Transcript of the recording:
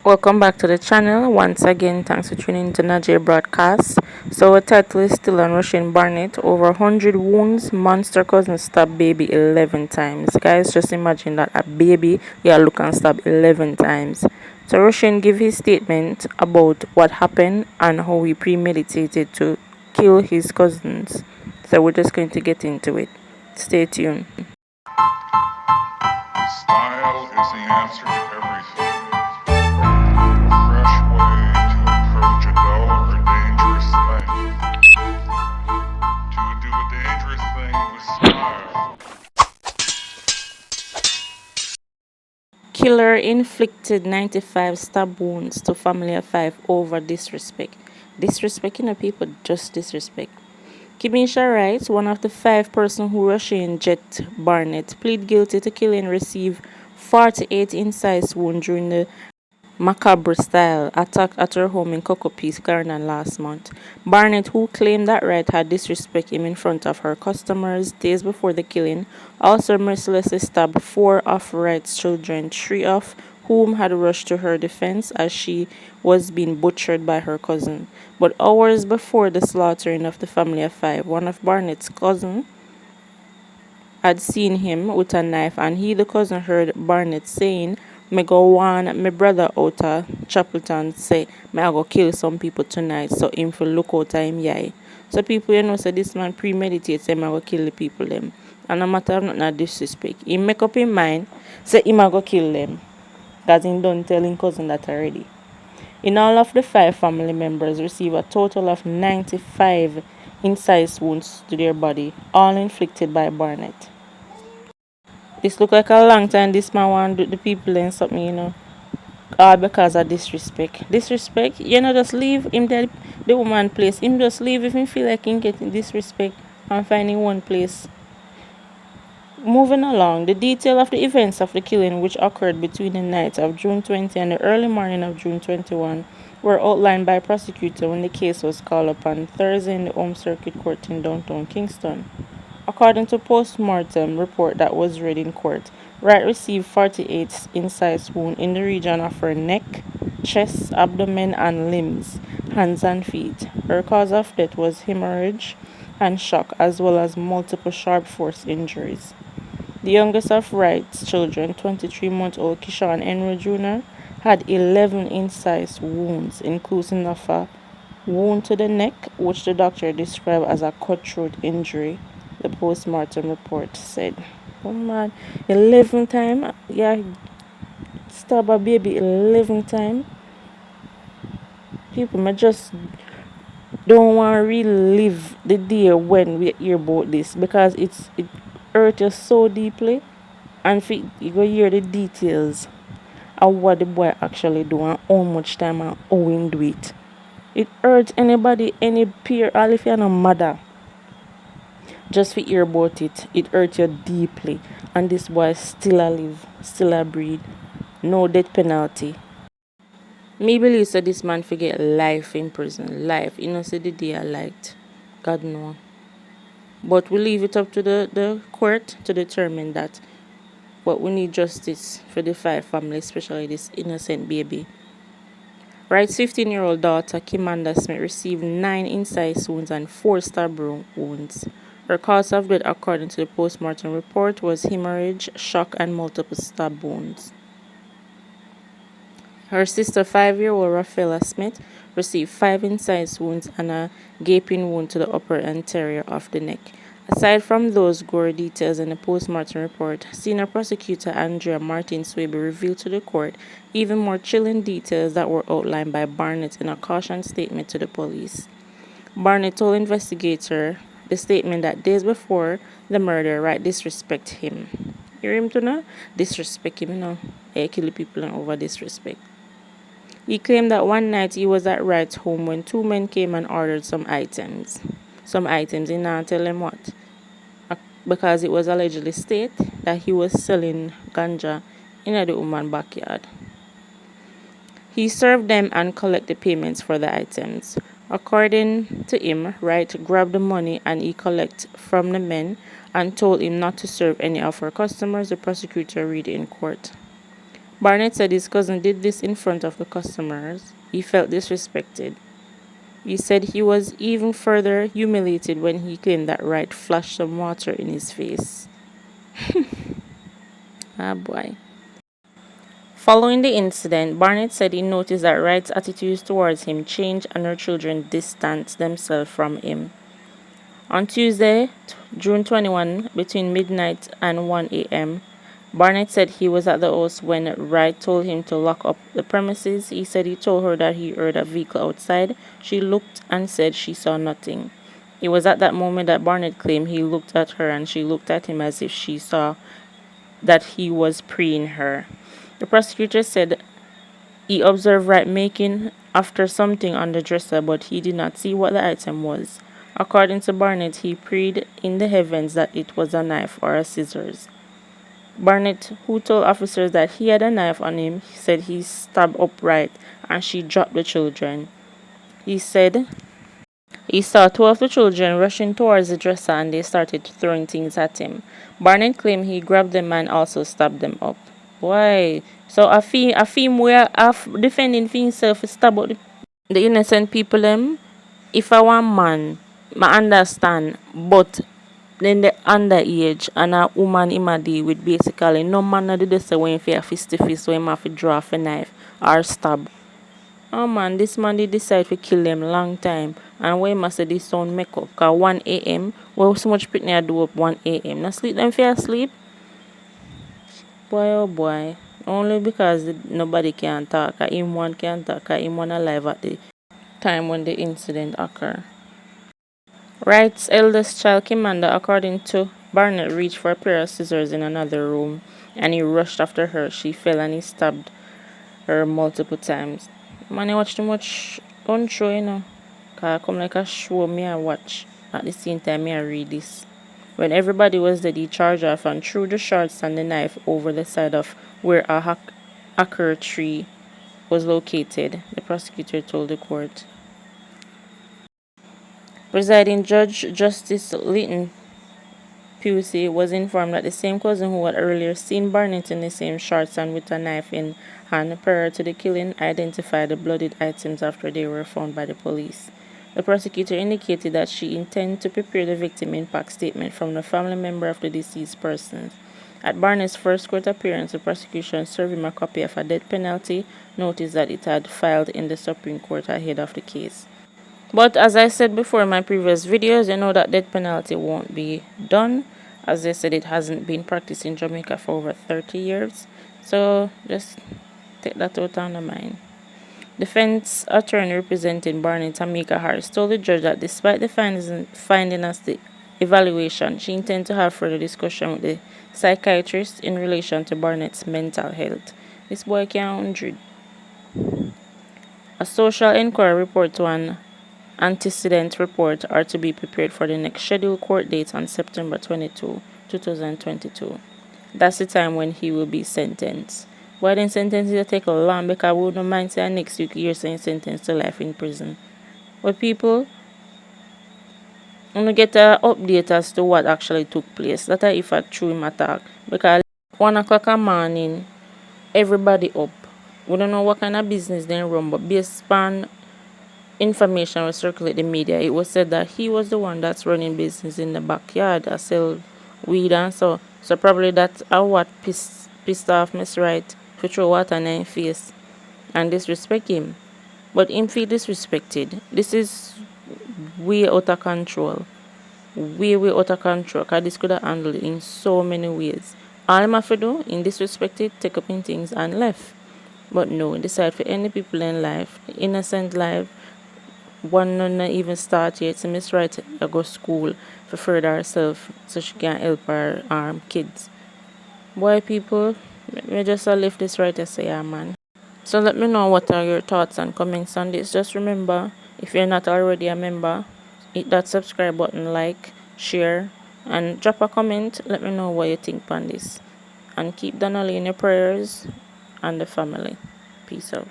Welcome back to the channel. Once again, thanks for tuning into Najee Broadcast. So our title is still on Roshane Barnett. Over 100 wounds, monster cousin stabbed baby 11 times. Guys, just imagine that a baby, look and stab 11 times. So Roshane gave his statement about what happened and how he premeditated to kill his cousins. So we're just going to get into it. Stay tuned. Style is the answer to everything. A fresh way to approach a dull or dangerous thing. To do a dangerous thing with style. Killer inflicted 95 stab wounds to family of 5 over disrespect. Disrespect, people just disrespect. Kimisha Wright, one of the 5 persons who Roshane Jet Barnett plead guilty to killing, received 48 incised wounds during the macabre style attack at her home in Coco, Carolina last month. Barnett, who claimed that Wright had disrespected him in front of her customers days before the killing, also mercilessly stabbed 4 of Wright's children, 3 of whom had rushed to her defense as she was being butchered by her cousin. But hours before the slaughtering of the family of 5, one of Barnett's cousins had seen him with a knife, and he, the cousin, heard Barnett saying, "Me go warn my brother out of Chapelton say, me I go kill some people tonight, so him for look out of him eye." So people, say this man premeditates, say, me I go kill the people them. And no matter of not disrespect, he make up his mind, say him I go kill them. Because he done tell his cousin that already. In all of the 5 family members received a total of 95 incised wounds to their body, all inflicted by Barnett. This look like a long time this man want to do the people and something. All because of disrespect. Disrespect, just leave him the woman place. Him just leave if he feel like him getting disrespect and finding one place. Moving along, the detail of the events of the killing, which occurred between the night of June 20 and the early morning of June 21, were outlined by prosecutor when the case was called up on Thursday in the Home Circuit Court in downtown Kingston. According to post-mortem report that was read in court, Wright received 48 incised wounds in the region of her neck, chest, abdomen, and limbs, hands and feet. Her cause of death was hemorrhage and shock, as well as multiple sharp force injuries. The youngest of Wright's children, 23-month-old Kishan Henry Jr., had 11 incised wounds, including of a wound to the neck, which the doctor described as a cut-throat injury, the post-mortem report said. Oh man, 11 time? Yeah, stab a baby 11 time? People may just don't want to relive the day when we hear about this because it hurt us so deeply, and you go hear the details of what the boy actually do and how much time and how him do it. It hurts anybody, any peer, all if you're no mother. Just to hear about it, it hurt you deeply. And this boy still alive, still a breed. No death penalty. Me believe so this man forget life in prison. Life. You know, say the day I liked. God know. But we leave it up to the court to determine that. But we need justice for the 5 families, especially this innocent baby. Wright's 15-year-old daughter, Kimanda Smith, received 9 incised wounds and 4 stab wounds. Her cause of death, according to the post-mortem report, was hemorrhage, shock, and multiple stab wounds. Her sister, 5-year-old Rafaela Smith, received 5 incised wounds and a gaping wound to the upper anterior of the neck. Aside from those gory details in the post-mortem report, Senior Prosecutor Andrea Martin Swaby revealed to the court even more chilling details that were outlined by Barnett in a caution statement to the police. Barnett told investigator the statement that days before the murder, Wright disrespect him. Hear him to know? Disrespect him, He kill people over disrespect. He claimed that one night he was at Wright's home when 2 men came and ordered some items. Some items, he now tell them what. Because it was allegedly stated that he was selling ganja in the woman's backyard. He served them and collected payments for the items. According to him, Wright grabbed the money and he collected from the men and told him not to serve any of her customers, the prosecutor read in court. Barnett said his cousin did this in front of the customers. He felt disrespected. He said he was even further humiliated when he claimed that Wright flashed some water in his face. Ah, boy. Following the incident, Barnett said he noticed that Wright's attitudes towards him changed and her children distanced themselves from him. On Tuesday, June 21, between midnight and 1 a.m., Barnett said he was at the house when Wright told him to lock up the premises. He said he told her that he heard a vehicle outside. She looked and said she saw nothing. It was at that moment that Barnett claimed he looked at her and she looked at him as if she saw that he was preying her. The prosecutor said he observed Wright making after something on the dresser, but he did not see what the item was. According to Barnett, he prayed in the heavens that it was a knife or a scissors. Barnett, who told officers that he had a knife on him, said he stabbed upright and she dropped the children. He said he saw two of the children rushing towards the dresser and they started throwing things at him. Barnett claimed he grabbed them and also stabbed them up. Why? So a film where of defending for himself stab out the innocent people them. If I want man, I understand, but then the underage and a woman him a deal with basically no man a do this when you feel fist to fist when him have to draw a knife or stab. Oh man, this man did decide to kill them long time. And when must say this sound make up? Cause 1 a.m. Well so much pitney I do up 1 a.m. Now sleep them for sleep. Boy oh boy. Only because nobody can talk. Him one can talk. Him one alive at the time when the incident occurred. Wright's eldest child, Kimanda, according to Barnett, reached for a pair of scissors in another room and he rushed after her. She fell and he stabbed her multiple times. Man, I watch too much gun show, you know. Cause I come like a show me I watch. At the same time, me I read this. When everybody was dead, he charged off and threw the shorts and the knife over the side of where a hacker tree was located, the prosecutor told the court. Presiding Judge Justice Leighton Pusey was informed that the same cousin who had earlier seen Barnett in the same shorts and with a knife in hand prior to the killing identified the bloodied items after they were found by the police. The prosecutor indicated that she intended to prepare the victim impact statement from the family member of the deceased person. At Barnett's first court appearance, the prosecution served him a copy of a death penalty notice that it had filed in the Supreme Court ahead of the case. But as I said before in my previous videos, you know that death penalty won't be done. As I said, it hasn't been practiced in Jamaica for over 30 years. So just take that out of the mind. Defense attorney representing Barnett, Tamika Harris, told the judge that despite the finding as the evaluation, she intends to have further discussion with the psychiatrist in relation to Barnett's mental health. This boy can't 100. A social inquiry report to an antecedent report are to be prepared for the next scheduled court date on September 22, 2022. That's the time when he will be sentenced. Why then sentence will take long because we wouldn't mind saying next week you're saying sentenced to life in prison. But people want to get an update as to what actually took place. That if I true him attack. Because 1 o'clock in the morning, everybody up. We don't know what kind of business they run, but based on information was circulate the media, it was said that he was the one that's running business in the backyard. I sell weed and so probably that's what pissed off Miss Wright to throw water in his face and disrespect him. But him feel disrespected. This is way out of control. Way out of control. Because this could have handled it in so many ways. All him have to do in disrespected, take up in things and left. But no, decide for any people in life, innocent life, one not even start yet. So Miss Wright to go school for further herself so she can help her kids. Boy people, me just lift this right to say yeah man. So let me know what are your thoughts and comments on this. Just remember, if you're not already a member, hit that subscribe button, like, share, and drop a comment. Let me know what you think on this. And keep Donnelly in your prayers and the family. Peace out.